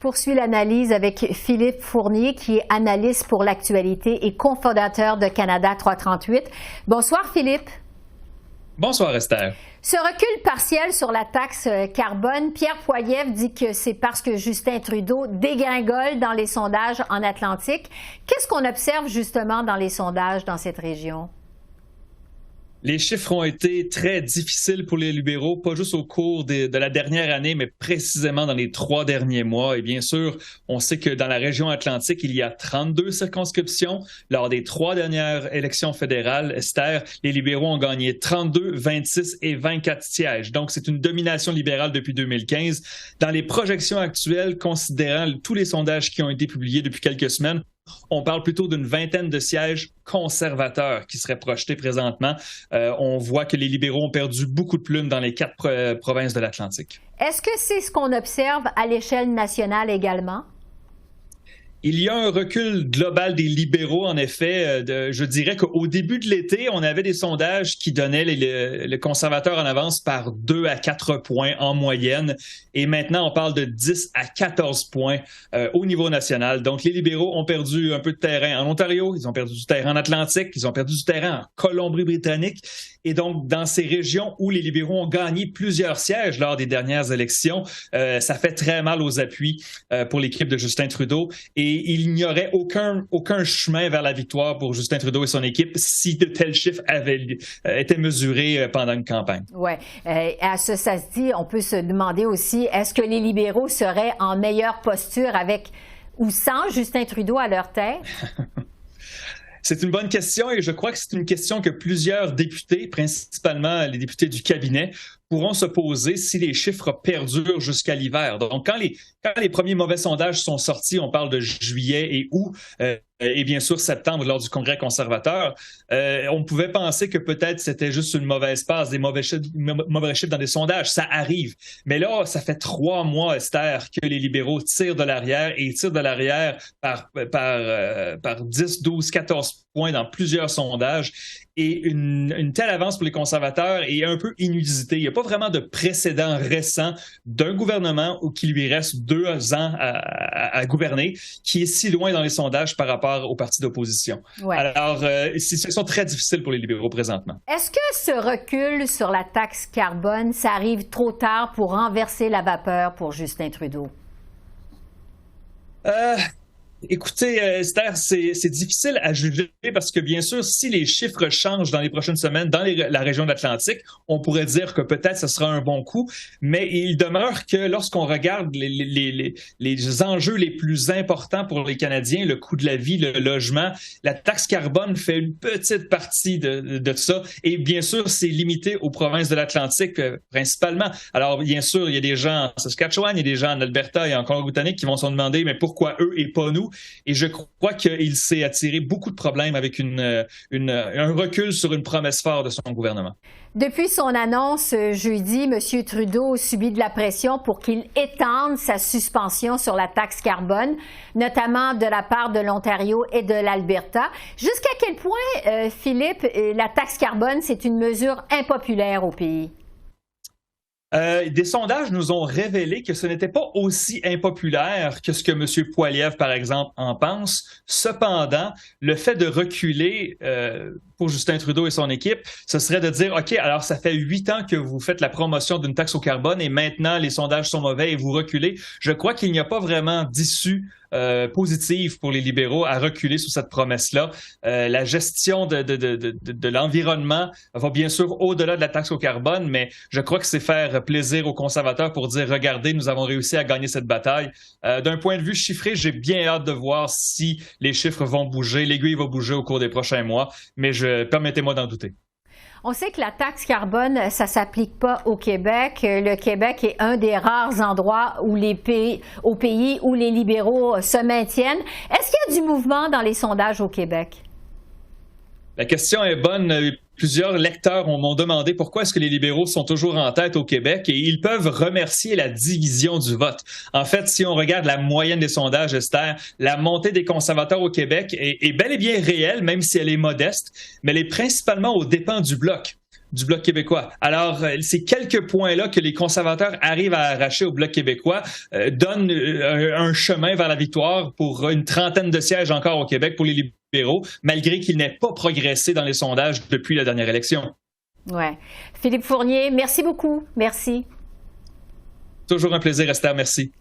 poursuis l'analyse avec Philippe Fournier, qui est analyste pour l'actualité et cofondateur de Canada 338. Bonsoir, Philippe. Bonsoir, Esther. Ce recul partiel sur la taxe carbone, Pierre Poilievre dit que c'est parce que Justin Trudeau dégringole dans les sondages en Atlantique. Qu'est-ce qu'on observe justement dans les sondages dans cette région? Les chiffres ont été très difficiles pour les libéraux, pas juste au cours de la dernière année, mais précisément dans les 3 derniers mois. Et bien sûr, on sait que dans la région atlantique, il y a 32 circonscriptions. Lors des 3 dernières élections fédérales, Esther, les libéraux ont gagné 32, 26 et 24 sièges. Donc, c'est une domination libérale depuis 2015. Dans les projections actuelles, considérant tous les sondages qui ont été publiés depuis quelques semaines, on parle plutôt d'une vingtaine de sièges conservateurs qui seraient projetés présentement. On voit que les libéraux ont perdu beaucoup de plumes dans les 4 provinces de l'Atlantique. Est-ce que c'est ce qu'on observe à l'échelle nationale également? Il y a un recul global des libéraux, en effet. Je dirais qu'au début de l'été, on avait des sondages qui donnaient le conservateur en avance par 2 à 4 points en moyenne. Et maintenant, on parle de 10 à 14 points au niveau national. Donc, les libéraux ont perdu un peu de terrain en Ontario, ils ont perdu du terrain en Atlantique, ils ont perdu du terrain en Colombie-Britannique. Et donc, dans ces régions où les libéraux ont gagné plusieurs sièges lors des dernières élections, ça fait très mal aux appuis pour l'équipe de Justin Trudeau. Et il n'y aurait aucun chemin vers la victoire pour Justin Trudeau et son équipe si de tels chiffres avaient été mesurés pendant une campagne. Oui. À ça se dit, on peut se demander aussi, est-ce que les libéraux seraient en meilleure posture avec ou sans Justin Trudeau à leur tête? C'est une bonne question et je crois que c'est une question que plusieurs députés, principalement les députés du cabinet, pourront se poser si les chiffres perdurent jusqu'à l'hiver. Donc, quand les premiers mauvais sondages sont sortis, on parle de juillet et août, et bien sûr septembre lors du Congrès conservateur, on pouvait penser que peut-être c'était juste une mauvaise passe, des mauvais chiffres dans des sondages. Ça arrive. Mais là, ça fait 3 mois, Esther, que les libéraux tirent de l'arrière et ils tirent de l'arrière par 10, 12, 14 points dans plusieurs sondages. Et une telle avance pour les conservateurs est un peu inusitée. Il n'y a pas vraiment de précédent récent d'un gouvernement qui lui reste 2 ans à gouverner, qui est si loin dans les sondages par rapport aux partis d'opposition. Ouais. Alors, c'est une situation très difficile pour les libéraux présentement. Est-ce que ce recul sur la taxe carbone, ça arrive trop tard pour renverser la vapeur pour Justin Trudeau? Écoutez, Esther, c'est difficile à juger parce que, bien sûr, si les chiffres changent dans les prochaines semaines dans la région de l'Atlantique, on pourrait dire que peut-être ce sera un bon coup, mais il demeure que lorsqu'on regarde les enjeux les plus importants pour les Canadiens, le coût de la vie, le logement, la taxe carbone fait une petite partie de ça et, bien sûr, c'est limité aux provinces de l'Atlantique principalement. Alors, bien sûr, il y a des gens en Saskatchewan, il y a des gens en Alberta et en Colombie-Britannique qui vont se demander, mais pourquoi eux et pas nous? Et je crois qu'il s'est attiré beaucoup de problèmes avec un recul sur une promesse forte de son gouvernement. Depuis son annonce jeudi, M. Trudeau subit de la pression pour qu'il étende sa suspension sur la taxe carbone, notamment de la part de l'Ontario et de l'Alberta. Jusqu'à quel point, Philippe, la taxe carbone, c'est une mesure impopulaire au pays? Des sondages nous ont révélé que ce n'était pas aussi impopulaire que ce que M. Poilievre, par exemple, en pense. Cependant, le fait de reculer pour Justin Trudeau et son équipe, ce serait de dire, OK, alors ça fait 8 ans que vous faites la promotion d'une taxe au carbone et maintenant les sondages sont mauvais et vous reculez. Je crois qu'il n'y a pas vraiment d'issue positive pour les libéraux à reculer sur cette promesse-là. La gestion de l'environnement va bien sûr au-delà de la taxe au carbone, mais je crois que c'est faire plaisir aux conservateurs pour dire, regardez, nous avons réussi à gagner cette bataille. D'un point de vue chiffré, j'ai bien hâte de voir si les chiffres vont bouger, l'aiguille va bouger au cours des prochains mois, mais permettez-moi d'en douter. On sait que la taxe carbone, ça ne s'applique pas au Québec. Le Québec est un des rares endroits où au pays où les libéraux se maintiennent. Est-ce qu'il y a du mouvement dans les sondages au Québec? La question est bonne. Plusieurs lecteurs m'ont demandé pourquoi est-ce que les libéraux sont toujours en tête au Québec et ils peuvent remercier la division du vote. En fait, si on regarde la moyenne des sondages, Esther, la montée des conservateurs au Québec est bel et bien réelle, même si elle est modeste, mais elle est principalement aux dépens du Bloc. du Bloc québécois. Alors, ces quelques points-là que les conservateurs arrivent à arracher au Bloc québécois donnent un chemin vers la victoire pour une trentaine de sièges encore au Québec pour les libéraux, malgré qu'ils n'aient pas progressé dans les sondages depuis la dernière élection. Ouais. Philippe Fournier, merci beaucoup. Merci. Toujours un plaisir, Esther. Merci.